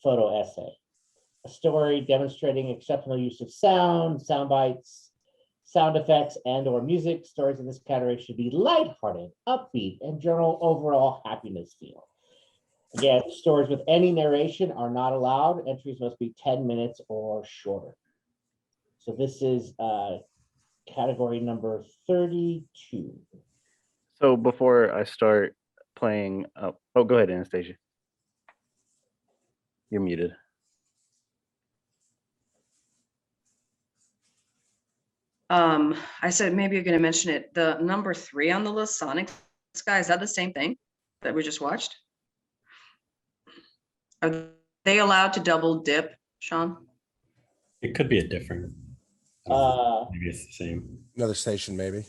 photo essay. A story demonstrating exceptional use of sound, sound bites, sound effects, and/or music. Stories in this category should be lighthearted, upbeat, and general overall happiness feel. Again, stories with any narration are not allowed. Entries must be 10 minutes or shorter. So this is category number 32. So before I start playing, oh, go ahead, Anastasia. You're muted. I said maybe you're going to mention it. The number 3 on the list, Sonic Sky, is that the same thing that we just watched? Are they allowed to double dip, Sean? It could be a different. Maybe it's the same. Another station, maybe.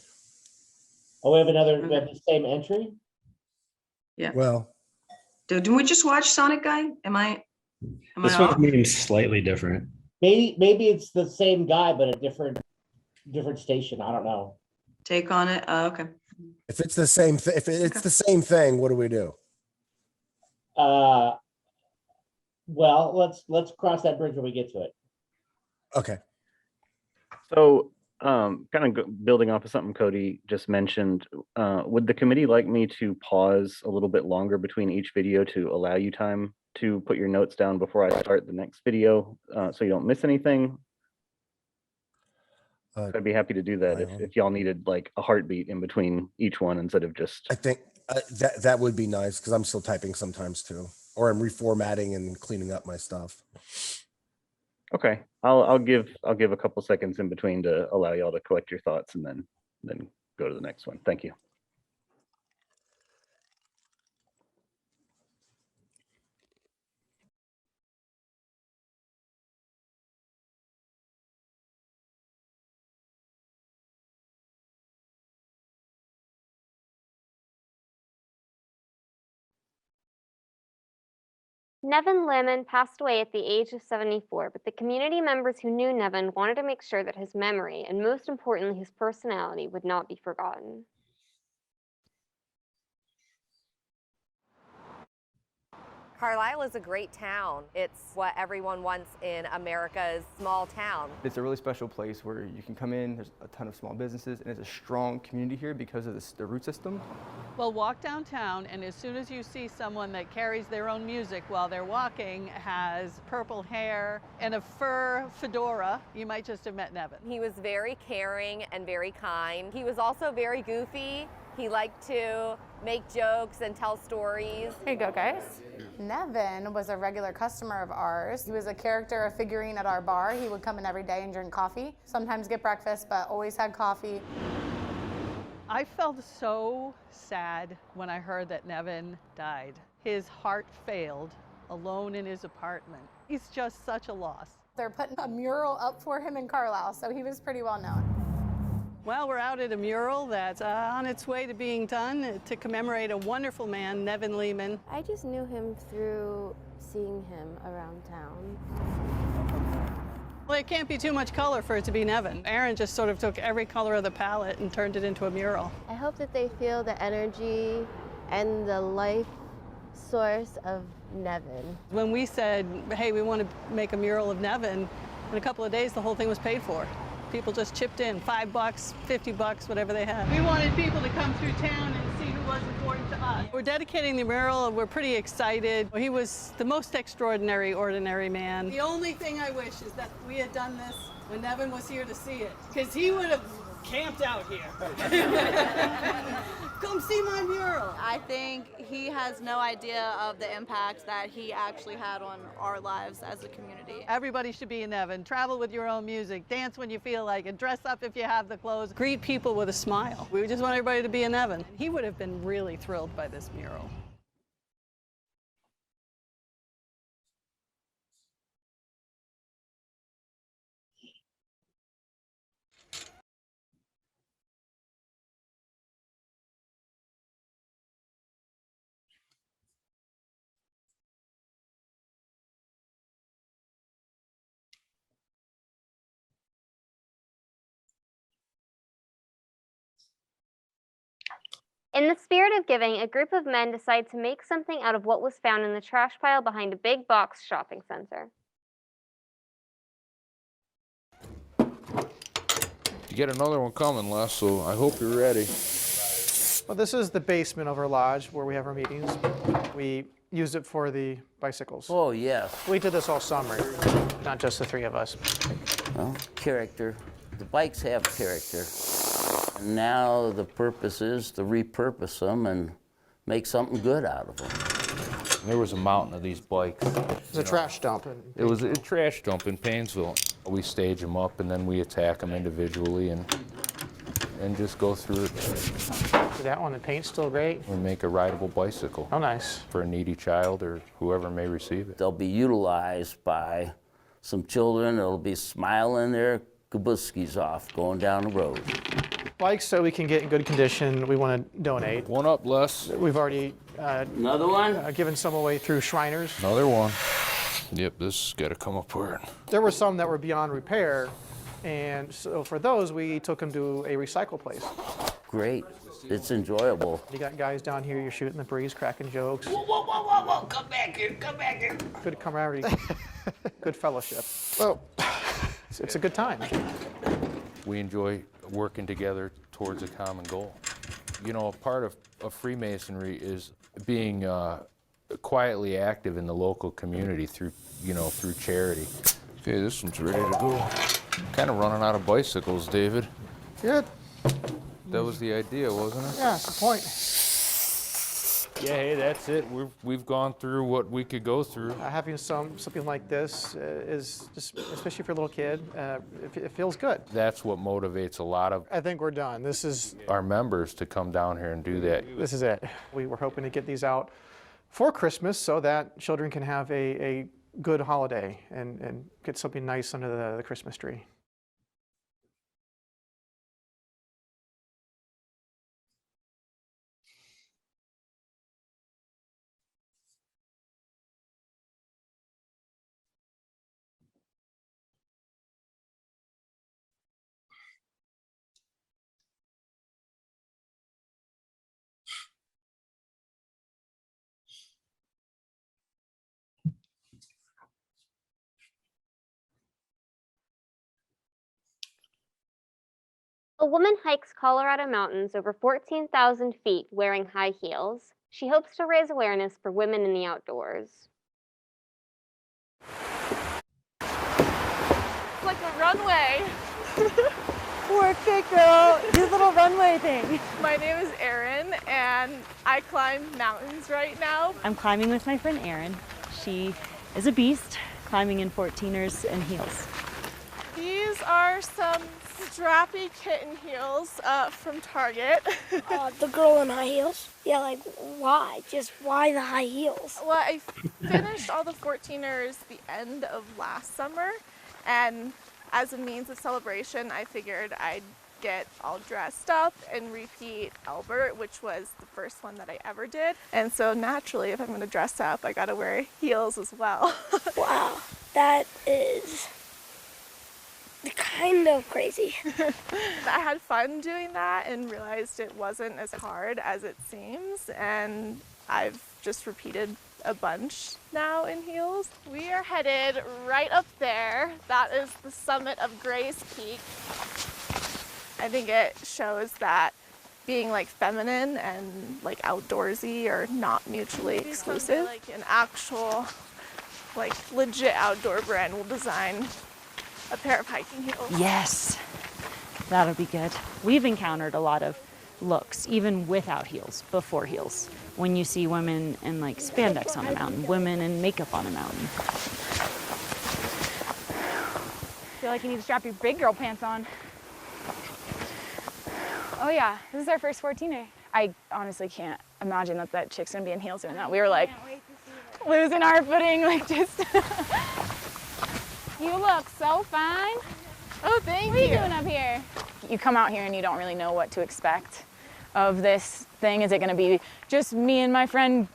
Oh, we have another, we have the same entry? Yeah. Well, Did we just watch Sonic Guy? This off? one means slightly different. Maybe it's the same guy, but a different station. I don't know. Take on it. Okay. if it's the same, if it's the same thing, what do we do? Well, let's cross that bridge when we get to it. Okay. So kind of building off of something Cody just mentioned, would the committee like me to pause a little bit longer between each video to allow you time to put your notes down before I start the next video, so you don't miss anything? I'd be happy to do that if y'all needed like a heartbeat in between each one instead of just. I think that would be nice because I'm still typing sometimes too, or I'm reformatting and cleaning up my stuff. Okay, I'll give a couple seconds in between to allow y'all to collect your thoughts and then go to the next one. Thank you. Nevin Lemon passed away at the age of 74, but the community members who knew Nevin wanted to make sure that his memory, and most importantly his personality, would not be forgotten. Carlisle is a great town. It's what everyone wants in America's small town. It's a really special place where you can come in, there's a ton of small businesses, and it's a strong community here because of the root system. Well, walk downtown, and as soon as you see someone that carries their own music while they're walking, has purple hair and a fur fedora, you might just have met Nevin. He was very caring and very kind. He was also very goofy. He liked to make jokes and tell stories. Here you go, guys. Nevin was a regular customer of ours. He was a character, a figurine at our bar. He would come in every day and drink coffee, sometimes get breakfast, but always had coffee. I felt so sad when I heard that Nevin died. His heart failed alone in his apartment. He's just such a loss. They're putting a mural up for him in Carlisle, so he was pretty well known. Well, we're out at a mural that's on its way to being done to commemorate a wonderful man, Nevin Lehman. I just knew him through seeing him around town. Well, it can't be too much color for it to be Nevin. Aaron just sort of took every color of the palette and turned it into a mural. I hope that they feel the energy and the life source of Nevin. When we said, hey, we want to make a mural of Nevin, in a couple of days the whole thing was paid for. People just chipped in, $5, $50, whatever they had. We wanted people to come through town and see who was important to us. We're dedicating the mural, and we're pretty excited. He was the most extraordinary, ordinary man. The only thing I wish is that we had done this when Nevin was here to see it, because he would have camped out here. Come see my mural. I think he has no idea of the impact that he actually had on our lives as a community. Everybody should be a Nevin. Travel with your own music, dance when you feel like it, dress up if you have the clothes, greet people with a smile. We just want everybody to be a Nevin. He would have been really thrilled by this mural. In the spirit of giving, a group of men decide to make something out of what was found in the trash pile behind a big box shopping center. You get another one coming, Les, so I hope you're ready. Well, this is the basement of our lodge where we have our meetings. We used it for the bicycles. Oh, yes. We did this all summer, not just the three of us. Well, character. The bikes have character. And now the purpose is to repurpose them and make something good out of them. There was a mountain of these bikes. It's a trash dump. It was a trash dump in Painesville. We stage them up and then we attack them individually and just go through it. That one, the paint's still great. We make a rideable bicycle. Oh, nice. For a needy child or whoever may receive it. They'll be utilized by some children that'll be smiling their kabuskis off going down the road. Bikes so we can get in good condition, we want to donate. One up, Les. We've already another one? Given some away through Shriners. Another one. Yep, this has got to come apart. There were some that were beyond repair, and so for those, we took them to a recycle place. Great. It's enjoyable. You got guys down here, you're shooting the breeze, cracking jokes. Whoa, whoa, whoa, whoa, whoa, come back here, come back here. Good camaraderie, good fellowship. Well, it's a good time. We enjoy working together towards a common goal. You know, a part of Freemasonry is being quietly active in the local community through charity. Okay, this one's ready to go. Kind of running out of bicycles, David. Good. That was the idea, wasn't it? Yeah, that's the point. Yeah, hey, that's it. We've gone through what we could go through. Having something like this is just, especially for a little kid, it feels good. That's what motivates a lot of I think we're done. This is our members to come down here and do that. This is it. We were hoping to get these out for Christmas so that children can have a good holiday and get something nice under the Christmas tree. A woman hikes Colorado mountains over 14,000 feet wearing high heels. She hopes to raise awareness for women in the outdoors. It's like a runway. Work it, girl. Do the little runway thing. My name is Erin, and I climb mountains right now. I'm climbing with my friend Erin. She is a beast, climbing in 14ers and heels. These are some strappy kitten heels from Target. The girl in high heels? Yeah, like why? Just why the high heels? Well, I finished all the 14ers the end of last summer, and as a means of celebration, I figured I'd get all dressed up and repeat Albert, which was the first one that I ever did. And so naturally, if I'm going to dress up, I got to wear heels as well. Wow, that is kind of crazy. I had fun doing that and realized it wasn't as hard as it seems, and I've just repeated a bunch now in heels. We are headed right up there. That is the summit of Gray's Peak. I think it shows that being like feminine and like outdoorsy are not mutually exclusive. Like an actual, like legit outdoor brand will design a pair of hiking heels. Yes, that'll be good. We've encountered a lot of looks, even without heels, before heels. When you see women in like spandex on a mountain, women in makeup on a mountain. I feel like you need to strap your big girl pants on. Oh yeah, this is our first 14er. I honestly can't imagine that chick's gonna be in heels doing that. We were like losing our footing, like just. You look so fine. Oh, thank you. What are you doing up here? You come out here and you don't really know what to expect of this thing. Is it gonna be just me and my friend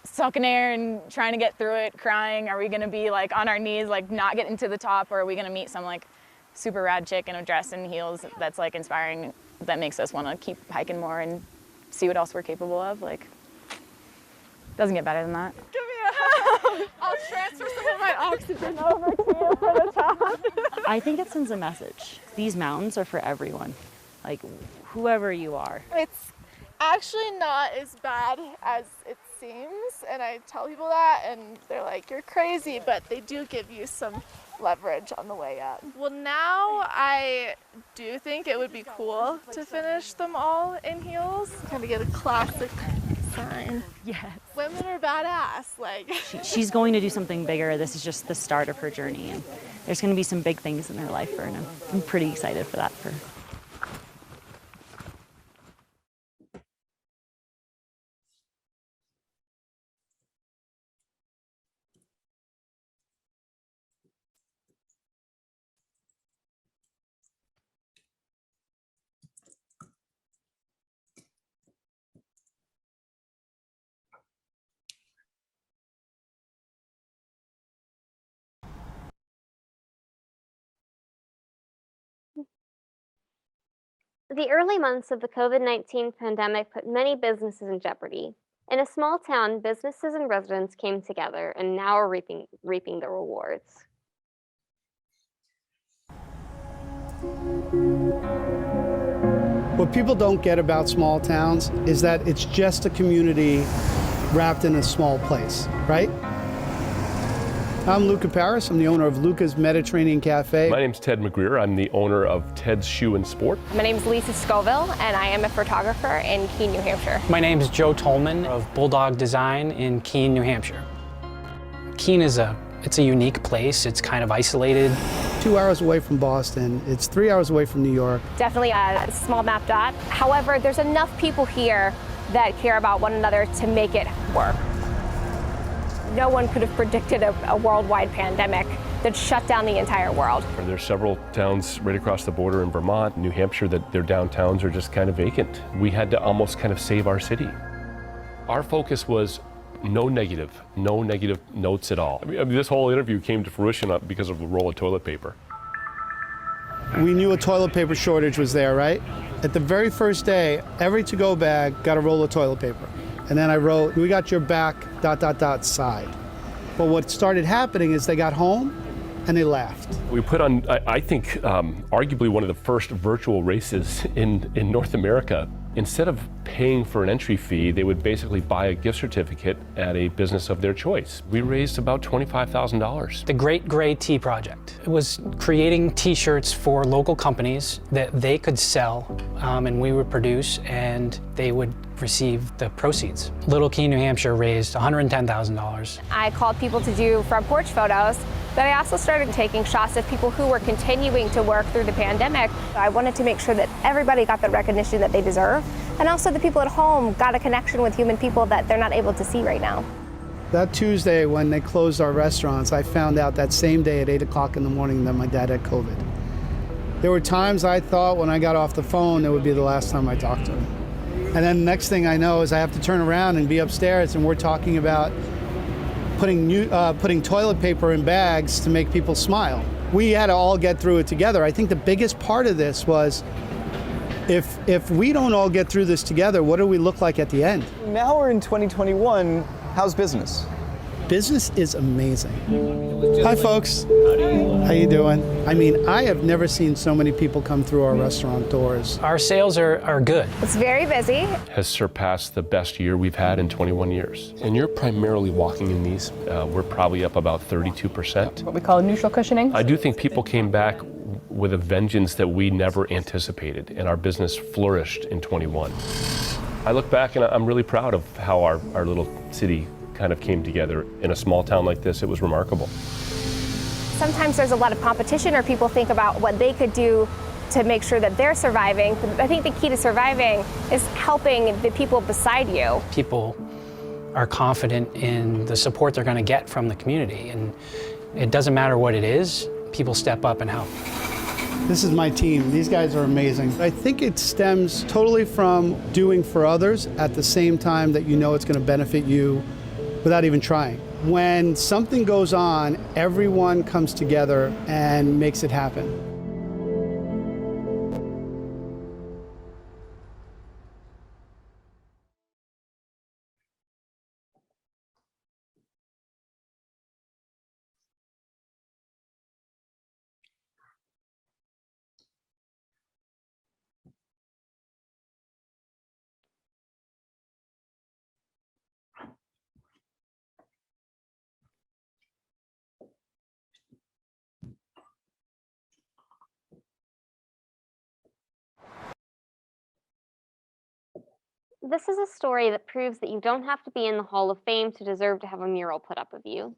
sucking air and trying to get through it, crying? Are we gonna be like on our knees, like not getting to the top? Or are we gonna meet some like super rad chick in a dress and heels that's like inspiring, that makes us wanna keep hiking more and see what else we're capable of. Like, doesn't get better than that. Give me a hug. I'll transfer some of my oxygen over to you for the top. I think it sends a message. These mountains are for everyone, like whoever you are. It's actually not as bad as it seems, and I tell people that, and they're like, you're crazy, but they do give you some leverage on the way up. Well, now I do think it would be cool to finish them all in heels. Kind of get a classic sign. Yes. Women are badass. Like She's going to do something bigger. This is just the start of her journey, and there's going to be some big things in her life for her, and I'm pretty excited for that for her. The early months of the COVID-19 pandemic put many businesses in jeopardy. In a small town, businesses and residents came together and now are reaping the rewards. What people don't get about small towns is that it's just a community wrapped in a small place, right? I'm Luca Paris. I'm the owner of Luca's Mediterranean Cafe. My name's Ted McGreer. I'm the owner of Ted's Shoe and Sport. My name's Lisa Scoville, and I am a photographer in Keene, New Hampshire. My name is Joe Tolman of Bulldog Design in Keene, New Hampshire. Keene is it's a unique place. It's kind of isolated. 2 hours away from Boston. It's 3 hours away from New York. Definitely a small map dot. However, there's enough people here that care about one another to make it work. No one could have predicted a worldwide pandemic that shut down the entire world. There's several towns right across the border in Vermont, New Hampshire, that their downtowns are just kind of vacant. We had to almost kind of save our city. Our focus was no negative notes at all. I mean, this whole interview came to fruition because of the roll of toilet paper. We knew a toilet paper shortage was there, right? At the very first day, every to-go bag got a roll of toilet paper. And then I wrote, we got your back, ... side. But what started happening is they got home and they laughed. We put on, I think, arguably one of the first virtual races in North America. Instead of paying for an entry fee, they would basically buy a gift certificate at a business of their choice. We raised about $25,000. The Great Gray Tea Project. It was creating t-shirts for local companies that they could sell, and we would produce, and they would receive the proceeds. Little Keene, New Hampshire raised $110,000. I called people to do front porch photos, but I also started taking shots of people who were continuing to work through the pandemic. I wanted to make sure that everybody got the recognition that they deserve, and also the people at home got a connection with human people that they're not able to see right now. That Tuesday when they closed our restaurants, I found out that same day at 8 o'clock in the morning that my dad had COVID. There were times I thought when I got off the phone it would be the last time I talked to him. And then the next thing I know is I have to turn around and be upstairs and we're talking about putting toilet paper in bags to make people smile. We had to all get through it together. I think the biggest part of this was if we don't all get through this together, what do we look like at the end? Now we're in 2021. How's business? Business is amazing. Hi, folks. How you doing? I mean, I have never seen so many people come through our restaurant doors. Our sales are good. It's very busy. Has surpassed the best year we've had in 21 years. And you're primarily walking in these. We're probably up about 32%. What we call neutral cushioning. I do think people came back with a vengeance that we never anticipated, and our business flourished in 21. I look back and I'm really proud of how our little city kind of came together. In a small town like this, it was remarkable. Sometimes there's a lot of competition or people think about what they could do to make sure that they're surviving. But I think the key to surviving is helping the people beside you. People are confident in the support they're going to get from the community, and it doesn't matter what it is, people step up and help. This is my team. These guys are amazing. I think it stems totally from doing for others at the same time that you know it's going to benefit you without even trying. When something goes on, everyone comes together and makes it happen. This is a story that proves that you don't have to be in the Hall of Fame to deserve to have a mural put up of you.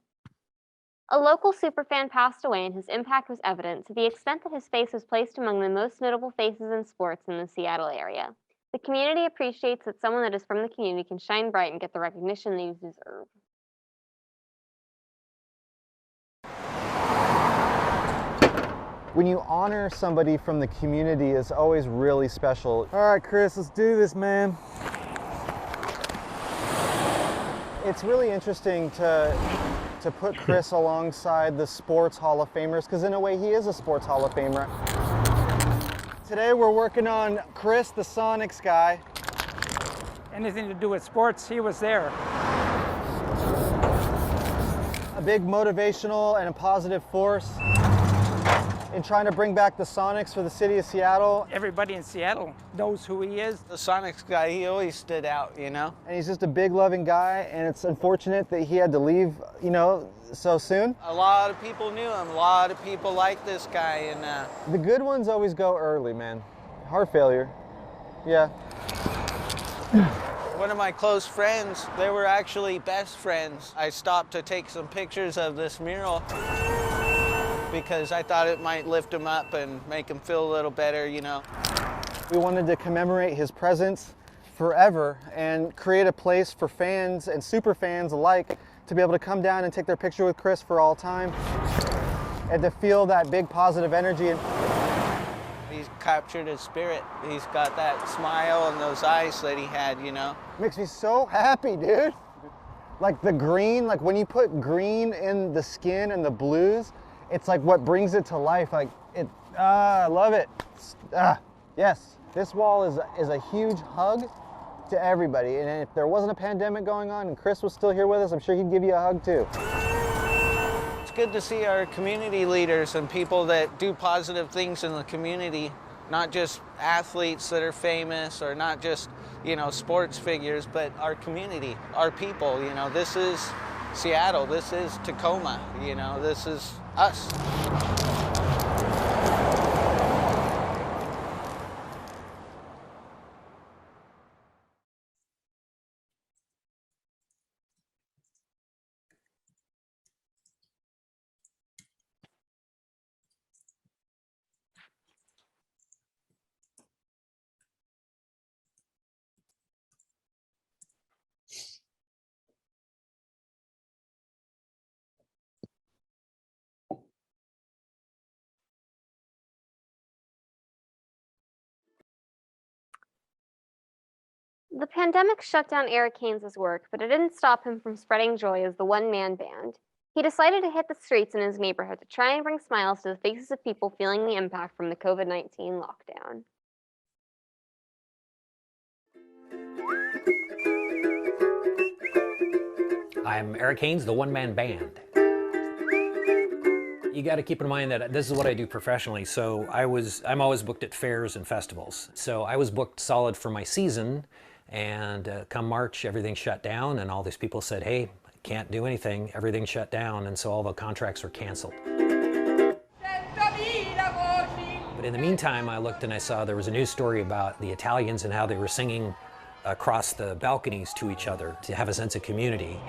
A local superfan passed away and his impact was evident to the extent that his face was placed among the most notable faces in sports in the Seattle area. The community appreciates that someone that is from the community can shine bright and get the recognition they deserve. When you honor somebody from the community, it's always really special. All right, Chris, let's do this, man. It's really interesting to put Chris alongside the sports Hall of Famers, because in a way he is a sports Hall of Famer. Today we're working on Chris, the Sonics guy. Anything to do with sports, he was there. A big motivational and a positive force in trying to bring back the Sonics for the city of Seattle. Everybody in Seattle knows who he is. The Sonics guy, he always stood out, you know? And he's just a big loving guy, and it's unfortunate that he had to leave, you know, so soon. A lot of people knew him. A lot of people liked this guy, and the good ones always go early, man. Heart failure. Yeah. One of my close friends, they were actually best friends. I stopped to take some pictures of this mural because I thought it might lift him up and make him feel a little better, you know. We wanted to commemorate his presence forever and create a place for fans and super fans alike to be able to come down and take their picture with Chris for all time and to feel that big positive energy. He's captured his spirit. He's got that smile and those eyes that he had, you know. Makes me so happy, dude. Like the green, like when you put green in the skin and the blues, it's like what brings it to life. Like I love it. Yes, this wall is a huge hug to everybody. And if there wasn't a pandemic going on and Chris was still here with us, I'm sure he'd give you a hug too. It's good to see our community leaders and people that do positive things in the community, not just athletes that are famous or not just, you know, sports figures, but our community, our people. You know, this is Seattle, this is Tacoma, you know, this is us. The pandemic shut down Eric Haynes' work, but it didn't stop him from spreading joy as the one-man band. He decided to hit the streets in his neighborhood to try and bring smiles to the faces of people feeling the impact from the COVID-19 lockdown. I'm Eric Haynes, the one-man band. You got to keep in mind that this is what I do professionally, so I'm always booked at fairs and festivals. So I was booked solid for my season, and come March, everything shut down, and all these people said, hey, I can't do anything, everything shut down, and so all the contracts were canceled. But in the meantime, I looked and I saw there was a news story about the Italians and how they were singing across the balconies to each other to have a sense of community.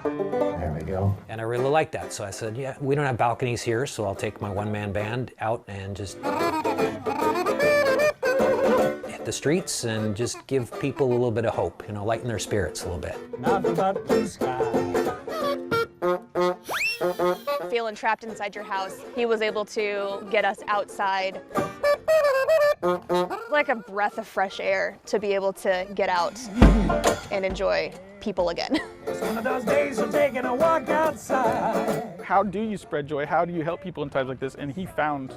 There we go. And I really liked that, so I said, yeah, we don't have balconies here, so I'll take my one-man band out and just hit the streets and just give people a little bit of hope, you know, lighten their spirits a little bit. Nothing but blue sky. Feeling trapped inside your house, he was able to get us outside. Like a breath of fresh air to be able to get out and enjoy people again. It's one of those days of taking a walk outside. How do you spread joy? How do you help people in times like this? And he found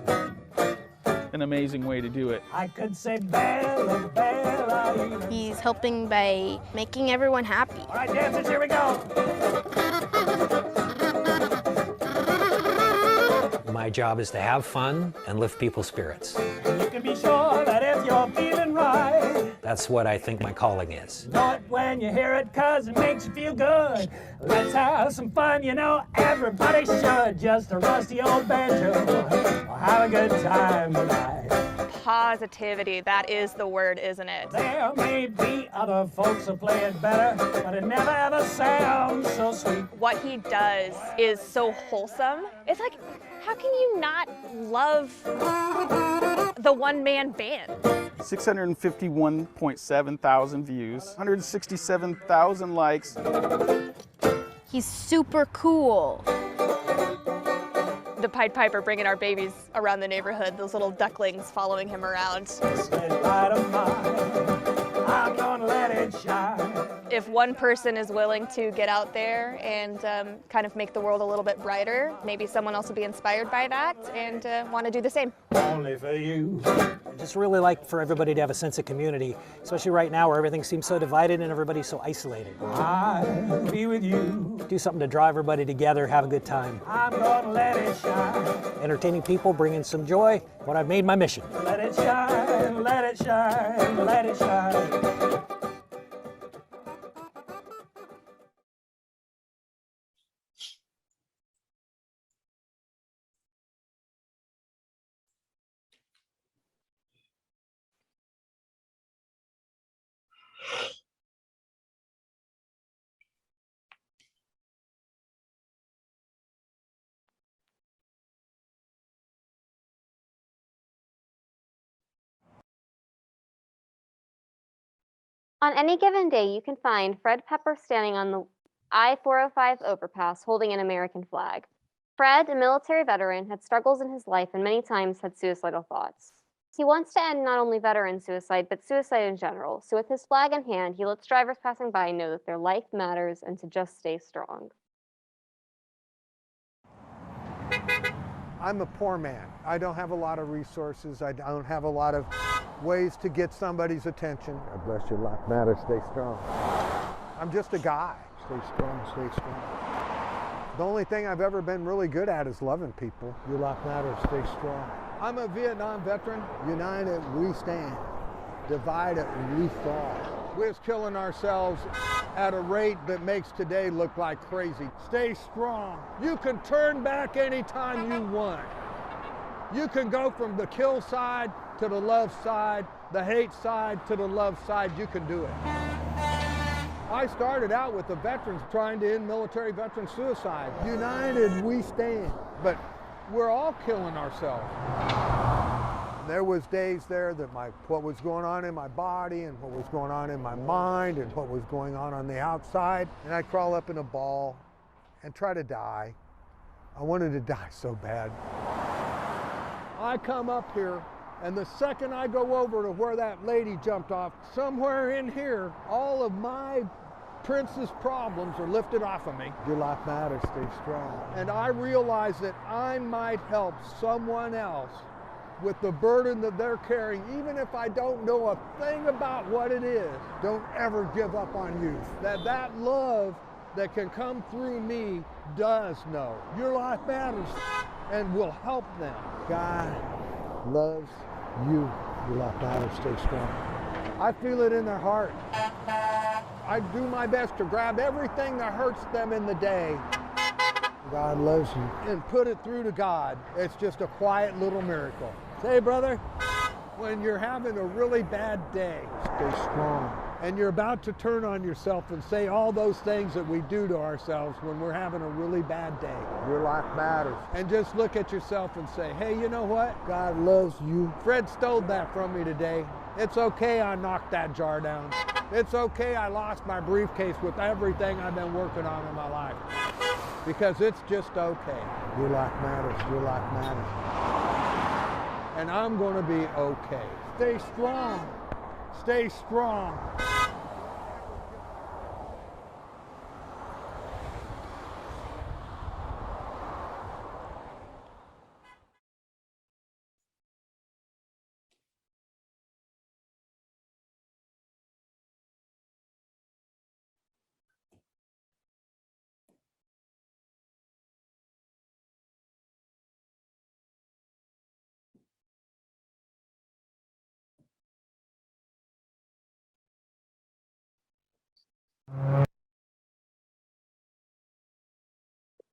an amazing way to do it. I could say Bella, Bella. He's helping by making everyone happy. All right, dancers, here we go. My job is to have fun and lift people's spirits. You can be sure that if you're feeling right, That's what I think my calling is. know it when you hear it, cause it makes you feel good. Let's have some fun, you know, everybody should. Just a rusty old banjo, we'll have a good time tonight. Positivity, that is the word, isn't it? There may be other folks who play it better, but it never ever sounds so sweet. What he does is so wholesome. It's like, how can you not love the one-man band? 651.7 thousand views, 167,000 likes. He's super cool. The Pied Piper bringing our babies around the neighborhood, those little ducklings following him around. I'm gonna let it shine. If one person is willing to get out there and kind of make the world a little bit brighter, maybe someone else will be inspired by that and want to do the same. Only for you. I just really like for everybody to have a sense of community, especially right now where everything seems so divided and everybody's so isolated. I'll be with you. Do something to draw everybody together, have a good time. I'm gonna let it shine. Entertaining people, bringing some joy, what I've made my mission. Let it shine, let it shine, let it shine. On any given day, you can find Fred Pepper standing on the I-405 overpass holding an American flag. Fred, a military veteran, had struggles in his life and many times had suicidal thoughts. He wants to end not only veteran suicide, but suicide in general. So with his flag in hand, he lets drivers passing by know that their life matters and to just stay strong. I'm a poor man. I don't have a lot of resources. I don't have a lot of ways to get somebody's attention. God bless you. Life matters. Stay strong. I'm just a guy. Stay strong. Stay strong. The only thing I've ever been really good at is loving people. Your life matters. Stay strong. I'm a Vietnam veteran. United we stand. Divided we fall. We're killing ourselves at a rate that makes today look like crazy. Stay strong. You can turn back anytime you want. You can go from the kill side to the love side, the hate side to the love side. You can do it. I started out with the veterans trying to end military veteran suicide. United we stand. But we're all killing ourselves. There was days there that what was going on in my body and what was going on in my mind and what was going on the outside, and I'd crawl up in a ball and try to die. I wanted to die so bad. I come up here, and the second I go over to where that lady jumped off, somewhere in here, all of my prince's problems are lifted off of me. Your life matters. Stay strong. And I realize that I might help someone else with the burden that they're carrying, even if I don't know a thing about what it is. Don't ever give up on you. That love that can come through me does know. Your life matters and will help them. God loves you. Your life matters. Stay strong. I feel it in their heart. I do my best to grab everything that hurts them in the day. God loves you. And put it through to God. It's just a quiet little miracle. Say, brother, when you're having a really bad day, stay strong. And you're about to turn on yourself and say all those things that we do to ourselves when we're having a really bad day. Your life matters. And just look at yourself and say, hey, you know what? God loves you. Fred stole that from me today. It's okay I knocked that jar down. It's okay I lost my briefcase with everything I've been working on in my life. Because it's just okay. Your life matters. Your life matters. And I'm going to be okay. Stay strong. Stay strong.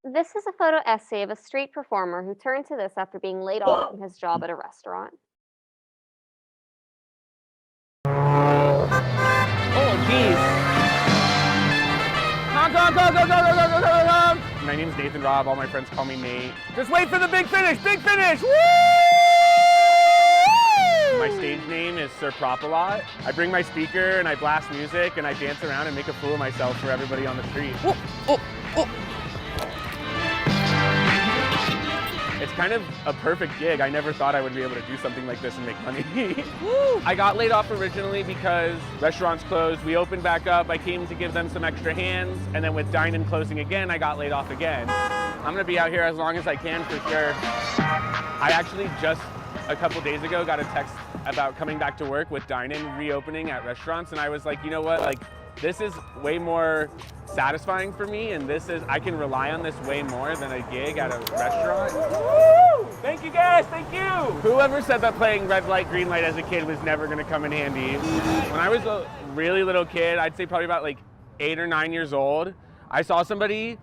This is a photo essay of a street performer who turned to this after being laid off from his job at a restaurant. on, come on, come on, come on, come on, come on, come on. My name's Nathan Robb. All my friends call me Nate. Just wait for the big finish, big finish. Woo! My stage name is Sir Propalot. I bring my speaker and I blast music and I dance around and make a fool of myself for everybody on the street. It's kind of a perfect gig. I never thought I would be able to do something like this and make money. I got laid off originally because restaurants closed. We opened back up. I came to give them some extra hands. And then with dine-in closing again, I got laid off again. I'm gonna be out here as long as I can for sure. I actually just a couple days ago got a text about coming back to work with dine-in reopening at restaurants. And I was like, you know what? Like, this is way more satisfying for me, and I can rely on this way more than a gig at a restaurant. Woo! Thank you guys, thank you! Whoever said that playing red light, green light as a kid was never gonna come in handy. When I was a really little kid, I'd say probably about like 8 or 9 years old, I saw somebody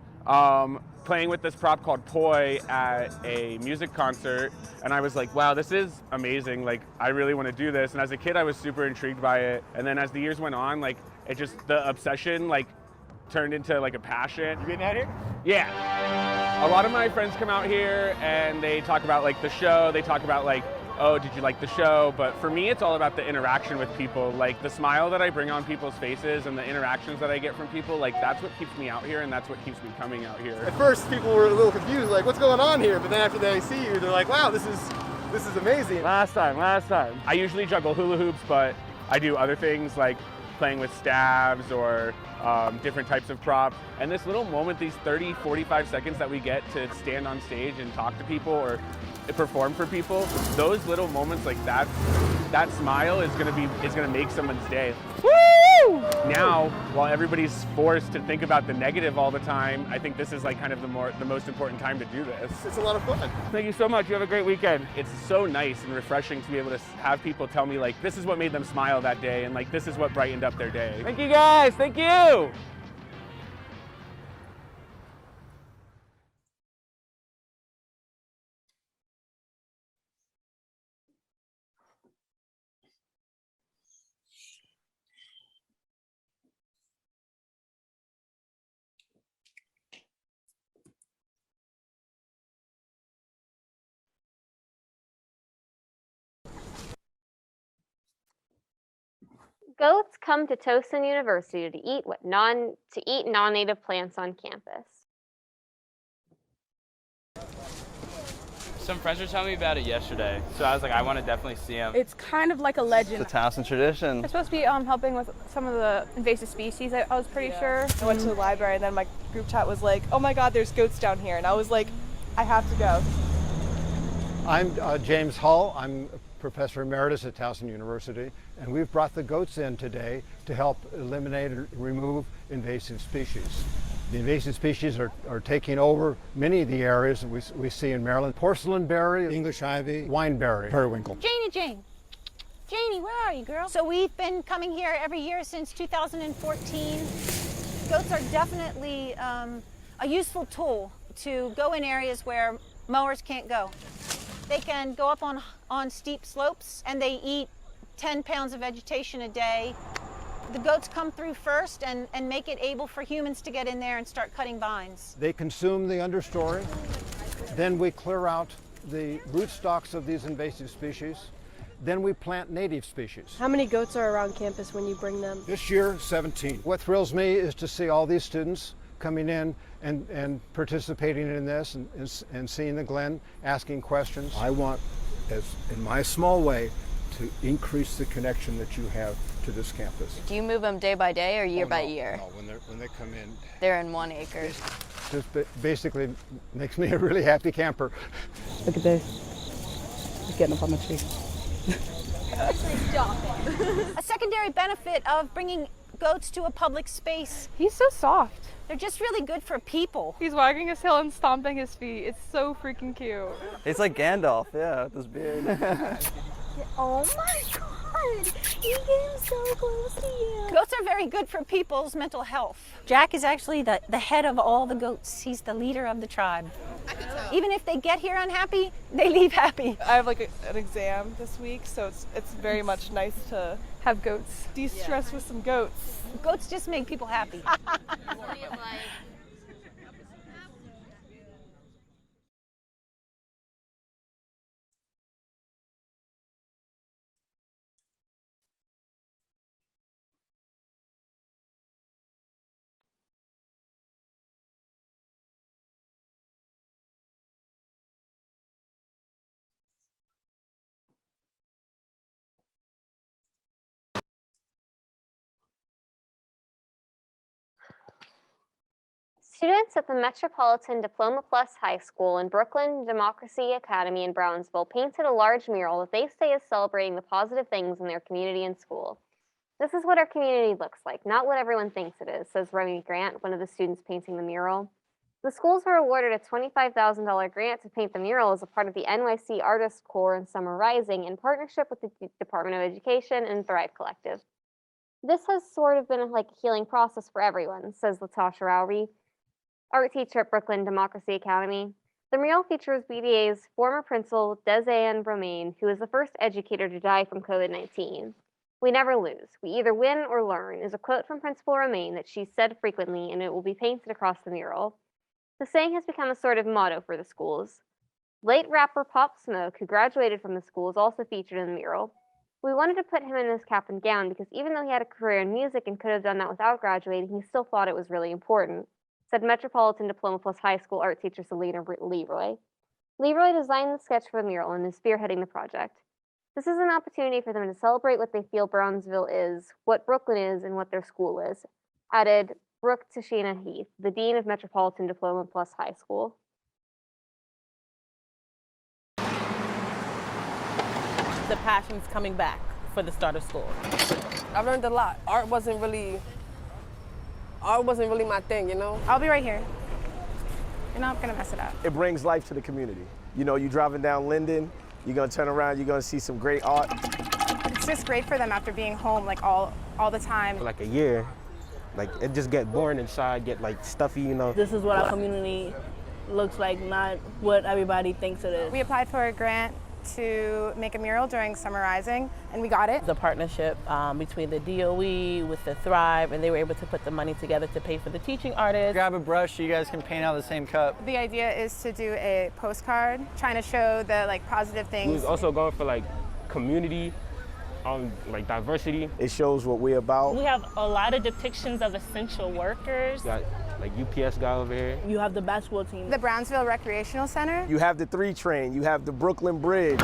playing with this prop called Poi at a music concert, and I was like, wow, this is amazing, like I really want to do this. And as a kid I was super intrigued by it, and then as the years went on, like it just, the obsession like turned into like a passion. You getting out here? Yeah. A lot of my friends come out here and they talk about like the show, they talk about like, oh, did you like the show? But for me, it's all about the interaction with people. Like the smile that I bring on people's faces and the interactions that I get from people, like that's what keeps me out here and that's what keeps me coming out here. At first, people were a little confused, like, what's going on here? But then after they see you, they're like, wow, this is amazing. Last time. I usually juggle hula hoops, but I do other things like playing with stabs or different types of props. And this little moment, these 30, 45 seconds that we get to stand on stage and talk to people or perform for people, those little moments like that smile is gonna make someone's day. Woo! Now, while everybody's forced to think about the negative all the time, I think this is like kind of the most important time to do this. It's a lot of fun. Thank you so much. You have a great weekend. It's so nice and refreshing to be able to have people tell me like, this is what made them smile that day, and like, this is what brightened up their day. Thank you guys, thank you! Goats come to Towson University to eat non-native plants on campus. Some friends were telling me about it yesterday, so I was like, I want to definitely see them. It's kind of like a legend. It's a Towson tradition. It's supposed to be helping with some of the invasive species, I was pretty sure. I went to the library and then my group chat was like, oh my god, there's goats down here. And I was like, I have to go. I'm James Hull. I'm Professor Emeritus at Towson University, and we've brought the goats in today to help eliminate or remove invasive species. The invasive species are taking over many of the areas that we see in Maryland. Porcelain berry, English ivy, wineberry, periwinkle. Janie, where are you, girl? So we've been coming here every year since 2014. Goats are definitely a useful tool to go in areas where mowers can't go. They can go up on steep slopes and they eat 10 pounds of vegetation a day. The goats come through first and make it able for humans to get in there and start cutting vines. They consume the understory. Then we clear out the rootstocks of these invasive species. Then we plant native species. How many goats are around campus when you bring them? This year, 17. What thrills me is to see all these students coming in and participating in this and seeing the Glen, asking questions. I want, in my small way, to increase the connection that you have to this campus. Do you move them day by day or year by year? No, when they come in. They're in 1 acre. Just basically makes me a really happy camper. Look at this. He's getting up on the tree. Stop it. A secondary benefit of bringing goats to a public space. He's so soft. They're just really good for people. He's wagging his tail and stomping his feet. It's so freaking cute. It's like Gandalf, yeah, with his beard. Oh my god. God! You came so close to you. Goats are very good for people's mental health. Jack is actually the head of all the goats. He's the leader of the tribe. Even if they get here unhappy, they leave happy. I have like an exam this week, so it's very much nice to have goats. De-stress with some goats. Goats just make people happy. Students at the Metropolitan Diploma Plus High School and Brooklyn Democracy Academy in Brownsville painted a large mural that they say is celebrating the positive things in their community and school. This is what our community looks like, not what everyone thinks it is, says Remy Grant, one of the students painting the mural. The schools were awarded a $25,000 grant to paint the mural as a part of the NYC Artists Corps and Summer Rising in partnership with the Department of Education and Thrive Collective. This has sort of been like a healing process for everyone, says Latasha Rowry, art teacher at Brooklyn Democracy Academy. The mural features BDA's former principal, Desanne Romaine, who is the first educator to die from COVID-19. "We never lose. We either win or learn," is a quote from Principal Romaine that she said frequently, and it will be painted across the mural. The saying has become a sort of motto for the schools. Late rapper Pop Smoke, who graduated from the school, is also featured in the mural. "We wanted to put him in his cap and gown because even though he had a career in music and could have done that without graduating, he still thought it was really important," said Metropolitan Diploma Plus High School art teacher Selena Leroy. Leroy designed the sketch for the mural and is spearheading the project. "This is an opportunity for them to celebrate what they feel Brownsville is, what Brooklyn is, and what their school is," added Brooke Tashina Heath, the dean of Metropolitan Diploma Plus High School. The passion's coming back for the start of school. I've learned a lot. Art wasn't really my thing, you know? I'll be right here. You're not gonna mess it up. It brings life to the community. You know, you're driving down Linden, you're gonna turn around, you're gonna see some great art. It's just great for them after being home like all the time. For like a year, like it just get boring inside, get like stuffy, you know. This is what our community looks like, not what everybody thinks it is. We applied for a grant to make a mural during Summer Rising, and we got it. The partnership between the DOE with the Thrive, and they were able to put the money together to pay for the teaching artists. Grab a brush, you guys can paint out the same cup. The idea is to do a postcard trying to show the like positive things. We was also going for like community, like diversity. It shows what we're about. We have a lot of depictions of essential workers. Got like UPS guy over here. You have the basketball team. The Brownsville Recreational Center. You have the 3 train, you have the Brooklyn Bridge.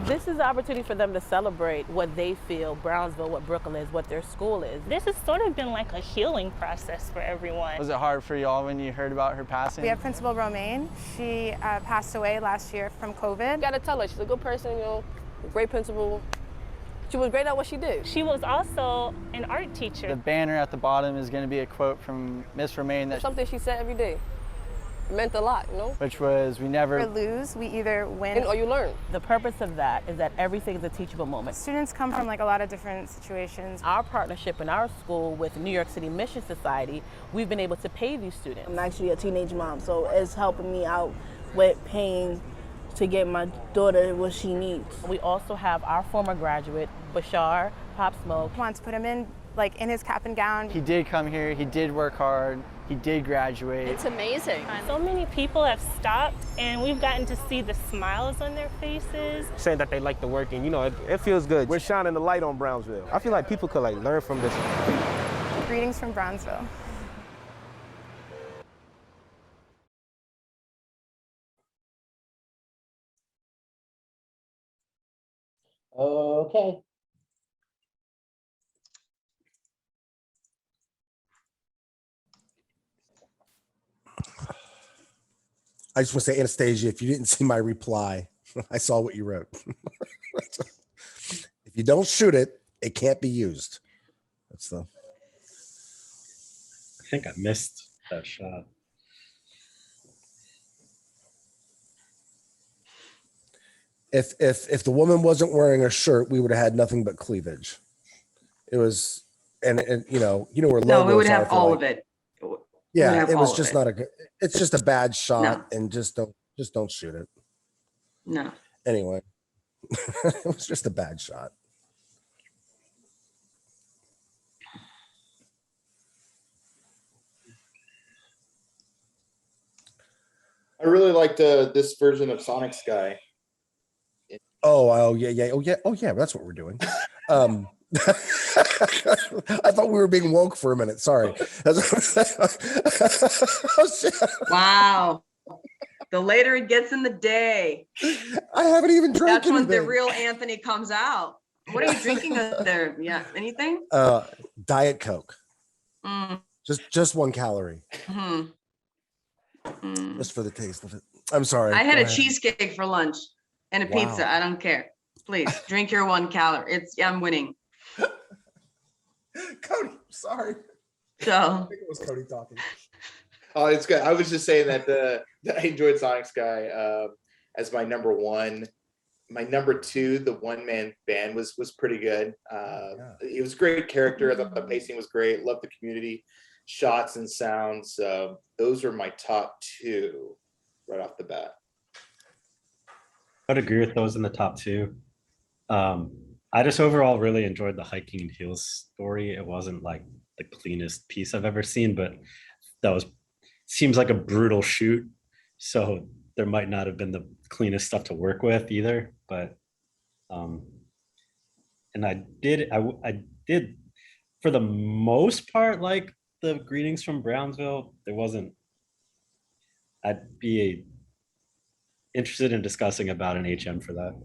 This is an opportunity for them to celebrate what they feel Brownsville, what Brooklyn is, what their school is. This has sort of been like a healing process for everyone. Was it hard for y'all when you heard about her passing? We have Principal Romaine. She passed away last year from COVID. You gotta tell her, she's a good person, you know, a great principal. She was great at what she did. She was also an art teacher. The banner at the bottom is going to be a quote from Miss Romaine. That something she said every day. It meant a lot, you know? Which was, we never lose, we either win or you learn. The purpose of that is that everything is a teachable moment. Students come from like a lot of different situations. Our partnership in our school with New York City Mission Society, we've been able to pay these students. I'm actually a teenage mom, so it's helping me out with paying to get my daughter what she needs. We also have our former graduate, Bashar Pop Smoke. Want to put him in his cap and gown. He did come here, he did work hard, he did graduate. It's amazing. So many people have stopped and we've gotten to see the smiles on their faces. Saying that they like the work and you know, it feels good. We're shining the light on Brownsville. I feel like people could like learn from this. Greetings from Brownsville. Okay. I just want to say, Anastasia, if you didn't see my reply, I saw what you wrote. If you don't shoot it, it can't be used. That's the. I think I missed that shot. if the woman wasn't wearing a shirt, we would have had nothing but cleavage. It was, and you know where No, logos we would are have for, all like, of it. yeah, it was just not a good. It's just a bad shot, No. and just don't shoot it. No. Anyway, it was just a bad shot. I really liked this version of Sonic Sky. Oh yeah. That's what we're doing. I thought we were being woke for a minute. Sorry. Wow. The later it gets in the day, I haven't even drank that's when the anything. real Anthony comes out. What are you drinking there? Yeah, anything? Diet Coke. Mm. Just 1 calorie. Mm. Just for the taste of it. I'm sorry. I had Go a ahead. cheesecake for lunch and a pizza. I don't care. Please drink your 1 calorie. I'm winning. Cody, sorry. So I think it was Cody talking. Oh, it's good. I was just saying that I enjoyed Sonic Sky as my number one. My number two, the one-man band was pretty good. It was a great character. I thought the pacing was great. Loved the community shots and sounds. Those are my top two right off the bat. I'd agree with those in the top two. I just overall really enjoyed the hiking and heels story. It wasn't like the cleanest piece I've ever seen, but seems like a brutal shoot. So there might not have been the cleanest stuff to work with either, but and I did for the most part like the greetings from Brownsville. There wasn't. I'd be interested in discussing about an HM for that.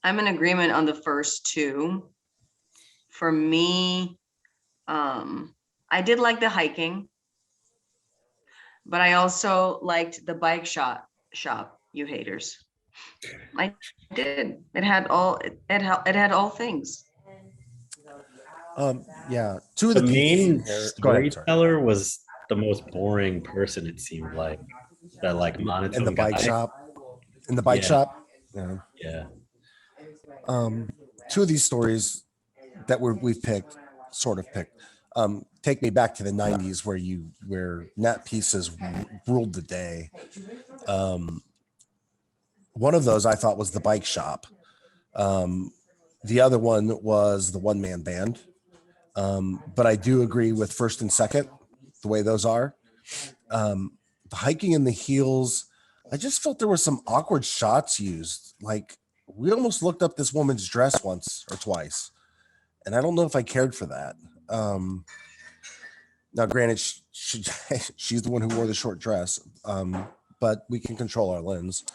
I'm in agreement on the first two. For me, I did like the hiking, but I also liked the bike shop, you haters. I did. It had all things. Yeah, two of the main Go ahead, sorry. storyteller was the most boring person, it seemed like. That like monotone In the bike guy. shop. In the bike shop. Yeah. Yeah. Two of these stories that we've picked, take me back to the 90s where net pieces ruled the day. One of those I thought was the bike shop. The other one was the one-man band. But I do agree with first and second, the way those are. The hiking in the heels, I just felt there were some awkward shots used. Like, we almost looked up this woman's dress once or twice, and I don't know if I cared for that. Now, granted, she's the one who wore the short dress, but we can control our lens.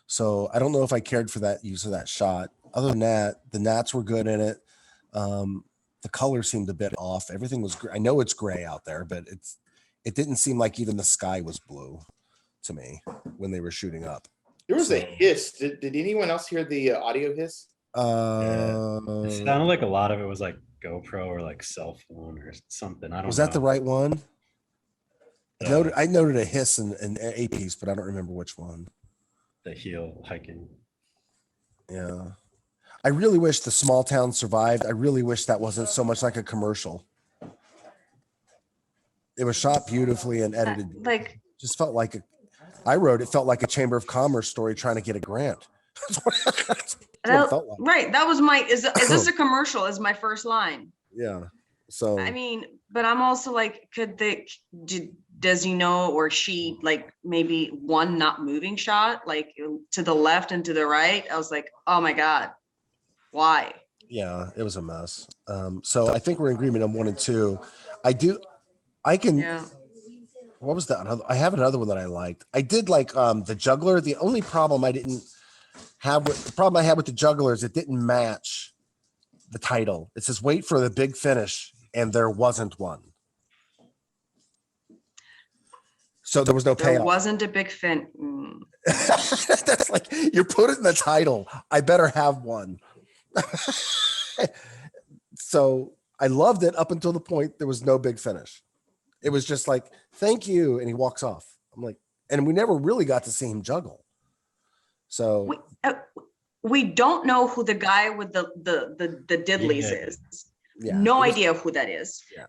So I don't know if I cared for that use of that shot. Other than that, the gnats were good in it. The color seemed a bit off. Everything was gray. I know it's gray out there, but it didn't seem like even the sky was blue to me when they were shooting up. There was a hiss. Did anyone else hear the audio hiss? It sounded like a lot of it was like GoPro or like cell phone or something. I don't know. Was that the right one? I noted a hiss and a piece, but I don't remember which one. The heel hiking. Yeah. I really wish the small town survived. I really wish that wasn't so much like a commercial. It was shot beautifully and edited. Like, just felt like it felt like a Chamber of Commerce story trying to get a grant. That's what it felt like. Right. That was is this a commercial? Is my first line. Yeah. So I mean, but I'm also like, does he know, or she, like maybe one not moving shot, like to the left and to the right? I was like, oh my God, why? Yeah, it was a mess. So I think we're in agreement on 1 and 2. What was that? I have another one that I liked. I did like the juggler. The only problem I had with the juggler is it didn't match the title. It says wait for the big finish, and there wasn't one. So there was no payoff. There wasn't a big fin. That's like, you put it in the title. I better have one. So I loved it up until the point there was no big finish. It was just like, thank you. And he walks off. I'm like, and we never really got to see him juggle. So we don't know who the guy with the diddlies is. Yeah, No idea who that is. Yeah.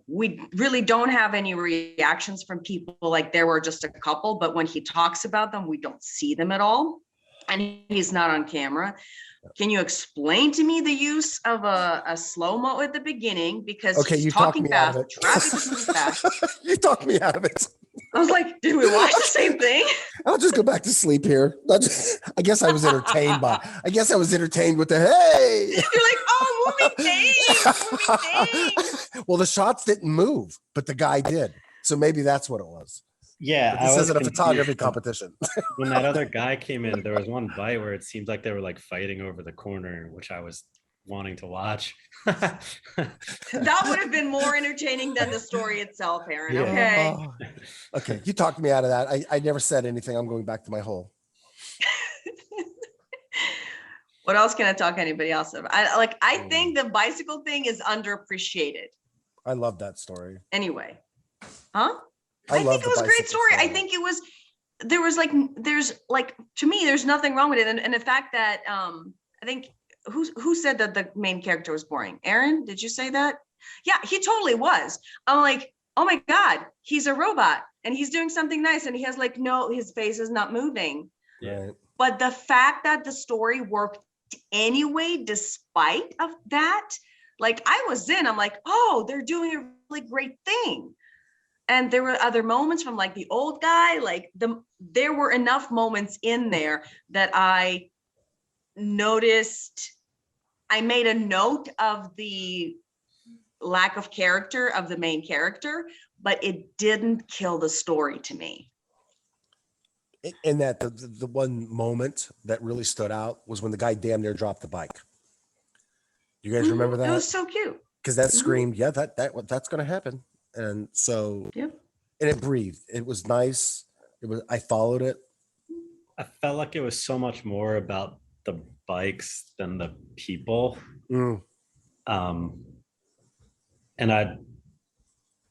We really don't have any reactions from people. Like there were just a couple, but when he talks about them, we don't see them at all. And he's not on camera. Can you explain to me the use of a slow-mo at the beginning? Because okay, he's you talked talking me out fast, of it. traffic is moving fast. You talked me out of it. I was like, did we watch the same thing? I'll just go back to sleep here. I guess I was entertained with the hey. You're like, oh, moving things. Well, the shots didn't move, but the guy did. So maybe that's what it was. Yeah, But this isn't a photography competition. When that other guy came in, there was one bite where it seemed like they were like fighting over the corner, which I was wanting to watch. That would have been more entertaining than the story itself, Aaron. Yeah. Okay. Oh, okay, you talked me out of that. I never said anything. I'm going back to my hole. What else can I talk anybody else about? I think the bicycle thing is underappreciated. I love that story. Anyway, huh? I think it was a great story. I think it was, there's to me, there's nothing wrong with it. And the fact that, I think, who said that the main character was boring? Aaron, did you say that? Yeah, he totally was. I'm like, oh my God, he's a robot and he's doing something nice. And he has like, no, his face is not moving. Yeah. But the fact that the story worked anyway, despite of that, like I was in, I'm like, oh, they're doing a really great thing. And there were other moments from like the old guy, like there were enough moments in there that I noticed. I made a note of the lack of character of the main character, but it didn't kill the story to me. And that the one moment that really stood out was when the guy damn near dropped the bike. You guys remember that? It was so cute. Because that screamed, yeah, that's going to happen. And so, yep. And it breathed. It was nice. I followed it. I felt like it was so much more about the bikes than the people. Mm. And I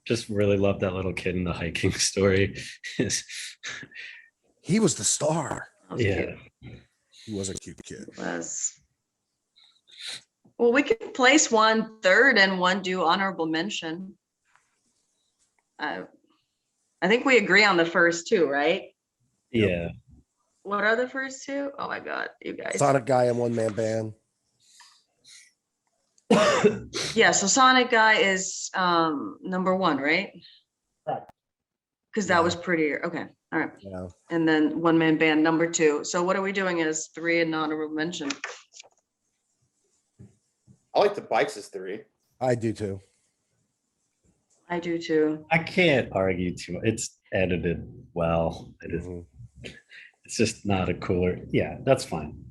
just really loved that little kid in the hiking story. He was the star. Yeah. He was a cute kid. Well, we could place one third and one do honorable mention. I think we agree on the first two, right? Yeah. What are the first two? Oh my God, you guys. Sonic Guy and One Man Band. Yeah, so Sonic Guy is number one, right? Because that was prettier. Okay, all right. Yeah. And then One Man Band number two. So what are we doing as three and honorable mention? I like the bikes as three. I do too. I do too. I can't argue too much. It's edited well. It's just not a cooler. Yeah, that's fine.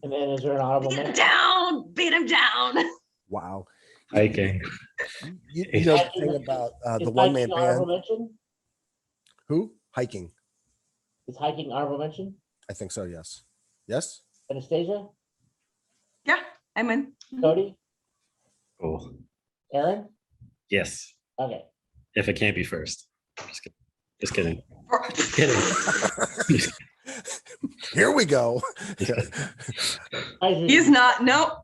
And then is there an honorable Beat him mention? down, beat him down. Wow. Hiking. You know the thing about the One Man Band. Mention? Who? Hiking. Is hiking honorable mention? I think so, yes. Yes? Anastasia? Yeah, I'm in. Cody? Cool. Aaron? Yes. Okay. If it can't be first. Just kidding. Just kidding. Here we go. He's not. Nope.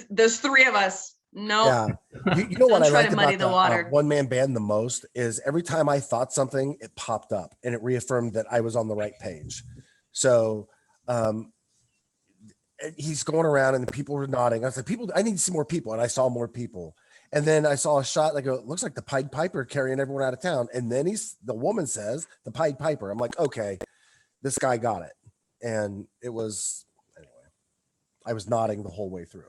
There's three of us. No. Yeah. You know what Don't I try like to muddy about the water. One Man Band the most is every time I thought something, it popped up and it reaffirmed that I was on the right page. So he's going around and the people were nodding. I was like, I need to see more people. And I saw more people. And then I saw a shot like it looks like the Pied Piper carrying everyone out of town. And then the woman says the Pied Piper. I'm like, okay, this guy got it. And it was, anyway, I was nodding the whole way through.